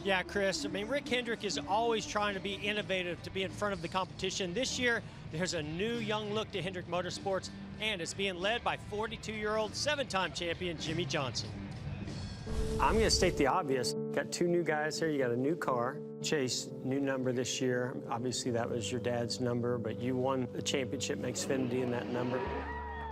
Yeah, Chris, I mean, Rick Hendrick is always trying to be innovative, to be in front of the competition. This year, there's a new young look to Hendrick Motorsports, and it's being led by 42-year-old, 7-time champion Jimmie Johnson. I'm going to state the obvious. Got 2 new guys here. You got a new car. Chase, new number this year. Obviously, that was your dad's number, but you won the championship, Xfinity in that number.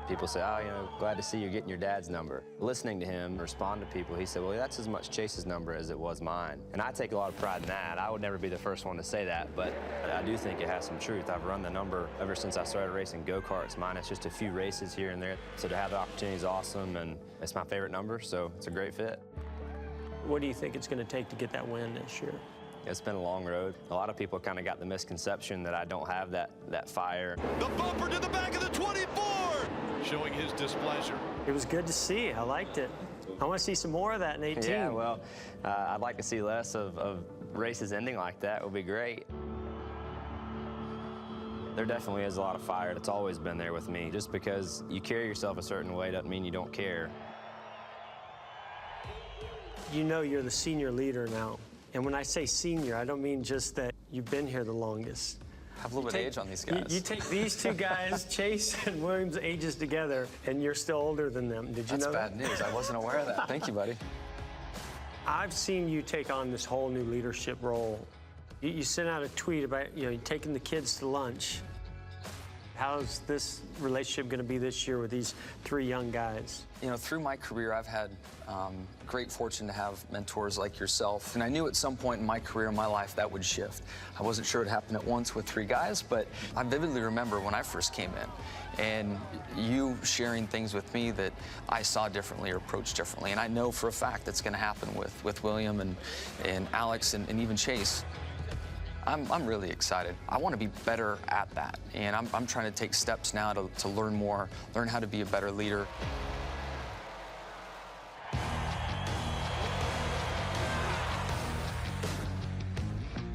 People say, oh, you know, glad to see you're getting your dad's number. Listening to him respond to people, he said, well, that's as much Chase's number as it was mine. And I take a lot of pride in that. I would never be the first one to say that, but I do think it has some truth. I've run the number ever since I started racing go-karts, minus just a few races here and there. So to have the opportunity is awesome, and it's my favorite number, so it's a great fit. What do you think it's going to take to get that win this year? It's been a long road. A lot of people kind of got the misconception that I don't have that fire. The bumper to the back of the 24! Showing his displeasure. It was good to see. I liked it. I want to see some more of that in 18. Yeah, well, I'd like to see less of races ending like that. It would be great. There definitely is a lot of fire. It's always been there with me. Just because you carry yourself a certain way doesn't mean you don't care. You know you're the senior leader now. And when I say senior, I don't mean just that you've been here the longest. I have a little bit of age on these guys. You take these 2 guys, Chase and Williams, ages together, and you're still older than them. Did you know that? That's bad news. I wasn't aware of that. Thank you, buddy. I've seen you take on this whole new leadership role. You sent out a tweet about, you taking the kids to lunch. How's this relationship going to be this year with these 3 young guys? You know, through my career, I've had great fortune to have mentors like yourself. And I knew at some point in my career, in my life, that would shift. I wasn't sure it happened at once with 3 guys, but I vividly remember when I first came in and you sharing things with me that I saw differently or approached differently. And I know for a fact that's going to happen with William and Alex and even Chase. I'm really excited. I want to be better at that, and I'm trying to take steps now to learn more, learn how to be a better leader.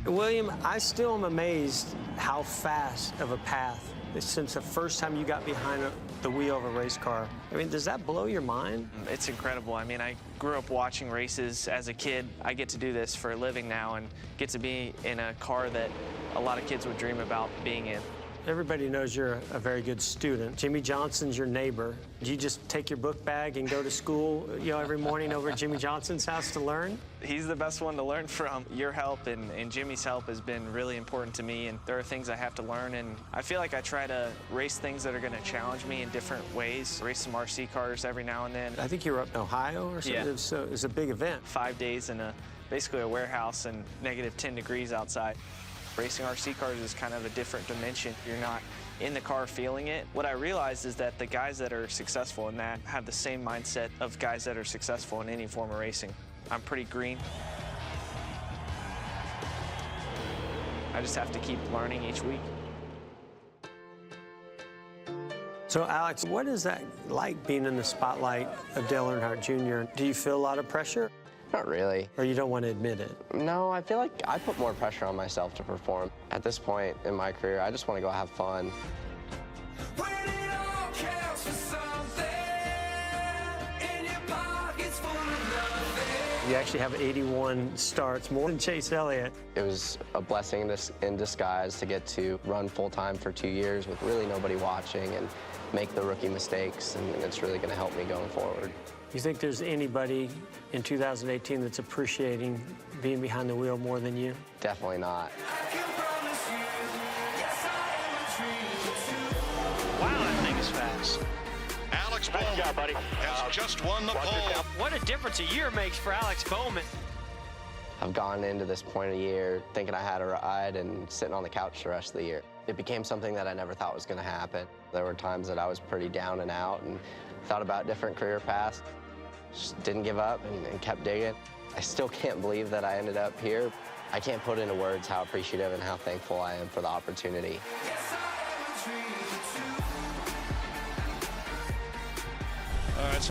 William, I still am amazed how fast of a path since the first time you got behind the wheel of a race car. I mean, does that blow your mind? It's incredible. I mean, I grew up watching races as a kid. I get to do this for a living now and get to be in a car that a lot of kids would dream about being in. Everybody knows you're a very good student. Jimmie Johnson's your neighbor. Do you just take your book bag and go to school, every morning over at Jimmie Johnson's house to learn? He's the best one to learn from. Your help and Jimmie's help has been really important to me, and there are things I have to learn, and I feel like I try to race things that are going to challenge me in different ways. Race some RC cars every now and then. I think you were up in Ohio or something. Yeah. So it was a big event. 5 days in basically a warehouse and negative 10 degrees outside. Racing RC cars is kind of a different dimension. You're not in the car feeling it. What I realized is that the guys that are successful in that have the same mindset of guys that are successful in any form of racing. I'm pretty green. I just have to keep learning each week. So, Alex, what is that like being in the spotlight of Dale Earnhardt Jr.? Do you feel a lot of pressure? Not really. Or you don't want to admit it? No, I feel like I put more pressure on myself to perform. At this point in my career, I just want to go have fun. When it all counts for something, in your pockets full of nothing. You actually have 81 starts, more than Chase Elliott. It was a blessing in disguise to get to run full-time for 2 years with really nobody watching and make the rookie mistakes, and it's really going to help me going forward. You think there's anybody in 2018 that's appreciating being behind the wheel more than you? Definitely not. I can promise you, yes, I am a treat. Wow, that thing is fast. Alex Bowman job, buddy. has just won the pole. What a difference a year makes for Alex Bowman. I've gone into this point of the year thinking I had a ride and sitting on the couch the rest of the year. It became something that I never thought was going to happen. There were times that I was pretty down and out and thought about different career paths. Just didn't give up and kept digging. I still can't believe that I ended up here. I can't put into words how appreciative and how thankful I am for the opportunity. Yes,